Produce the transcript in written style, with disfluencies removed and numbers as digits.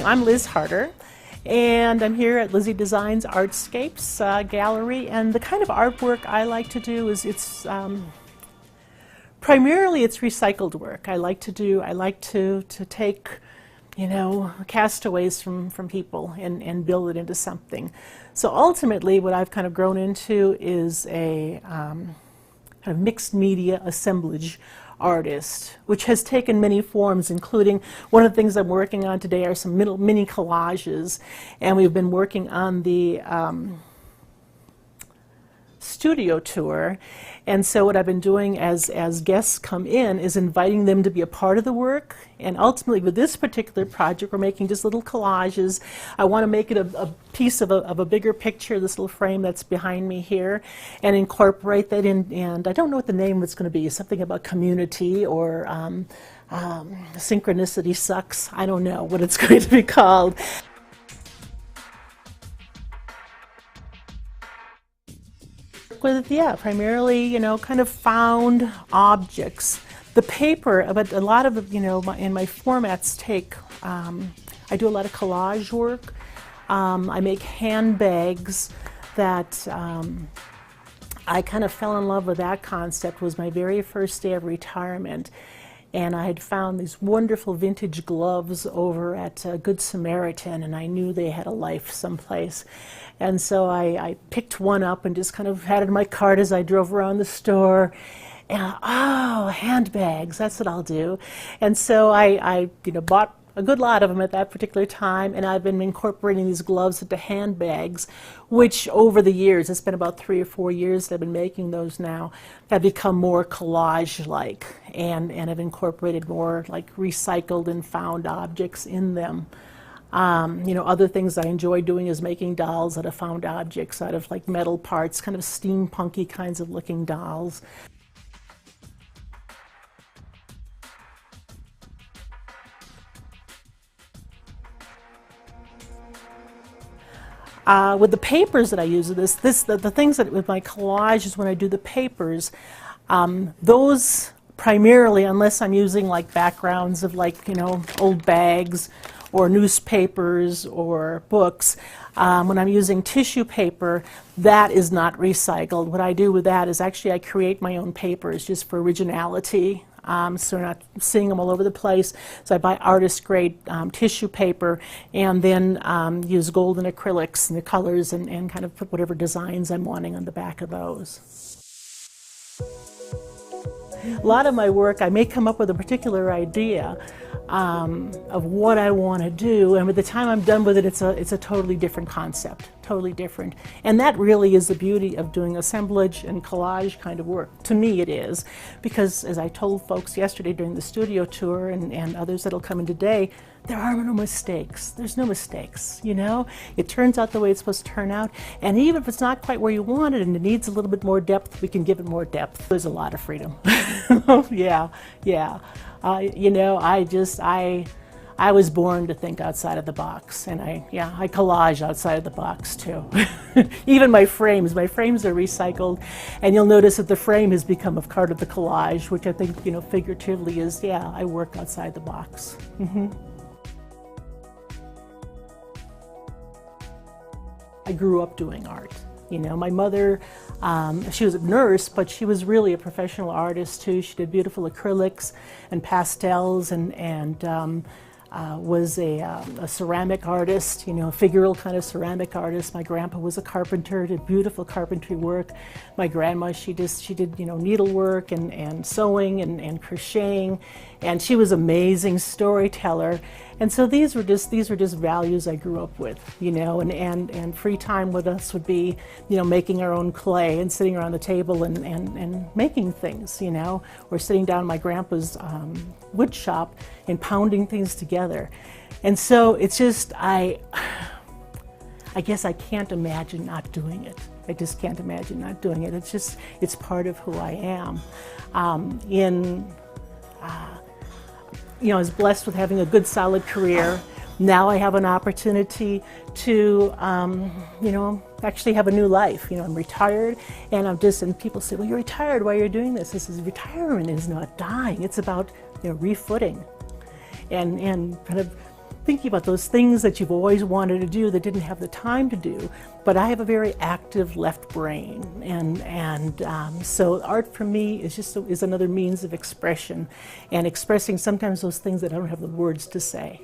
I'm Liz Harter, and I'm here at Lizzie Designs Artscapes Gallery, and the kind of artwork I like to do is primarily it's recycled work. I like to take, you know, castaways from people and build it into something. So ultimately what I've kind of grown into is a kind of mixed media assemblage artist, which has taken many forms, including one of the things I'm working on today are some mini collages, and we've been working on the studio tour. And so what I've been doing as guests come in is inviting them to be a part of the work. And ultimately with this particular project, we're making just little collages. I want to make it a piece of a bigger picture, this little frame that's behind me here, and incorporate that in. And I don't know what the name is going to be, something about community or synchronicity sucks. I don't know what it's going to be called. With, primarily, you know, kind of found objects. The paper, but a lot of, you know, in my formats take, I do a lot of collage work. I make handbags that I kind of fell in love with that concept. Was my very first day of retirement. And I had found these wonderful vintage gloves over at Good Samaritan, and I knew they had a life someplace. And so I picked one up and just kind of had it in my cart as I drove around the store. And oh, handbags, that's what I'll do. And so I bought a good lot of them at that particular time, and I've been incorporating these gloves into handbags, which over the years, it's been about 3 or 4 years that I've been making those now, have become more collage-like, and have incorporated more like recycled and found objects in them. You know, other things I enjoy doing is making dolls out of found objects, out of like metal parts, kind of steampunky kinds of looking dolls. With the papers that I use, the things that with my collages when I do the papers, those primarily, unless I'm using like backgrounds of like, you know, old bags or newspapers or books, when I'm using tissue paper, that is not recycled. What I do with that is actually I create my own papers just for originality. So we're not seeing them all over the place. So I buy artist grade tissue paper and then use golden acrylics and the colors and kind of put whatever designs I'm wanting on the back of those. A lot of my work, I may come up with a particular idea of what I want to do, and by the time I'm done with it, it's a totally different concept, totally different. And that really is the beauty of doing assemblage and collage kind of work. To me it is, because as I told folks yesterday during the studio tour and others that'll come in today, there are no mistakes. There's no mistakes, you know? It turns out the way it's supposed to turn out, and even if it's not quite where you want it and it needs a little bit more depth, we can give it more depth. There's a lot of freedom. Yeah. You know, I was born to think outside of the box, and I collage outside of the box too. Even my frames are recycled, and you'll notice that the frame has become a part of the collage, which I think, you know, figuratively is, I work outside the box. I grew up doing art. You know, my mother, she was a nurse, but she was really a professional artist too. She did beautiful acrylics and pastels and was a ceramic artist, you know, a figural kind of ceramic artist. My grandpa was a carpenter, did beautiful carpentry work. My grandma, she did, you know, needlework and sewing and crocheting, and she was an amazing storyteller. And so these were just values I grew up with, you know, and free time with us would be, you know, making our own clay and sitting around the table and making things, you know, or sitting down in my grandpa's wood shop and pounding things together. And so it's just, I guess I can't imagine not doing it. I just can't imagine not doing it. It's part of who I am. You know, I was blessed with having a good, solid career. Now I have an opportunity to, you know, actually have a new life. You know, I'm retired, and and people say, well, you're retired, why are you doing this? This is, retirement is not dying. It's about, you know, refooting and kind of thinking about those things that you've always wanted to do that didn't have the time to do. But I have a very active left brain, and so art for me is another means of expression, and expressing sometimes those things that I don't have the words to say.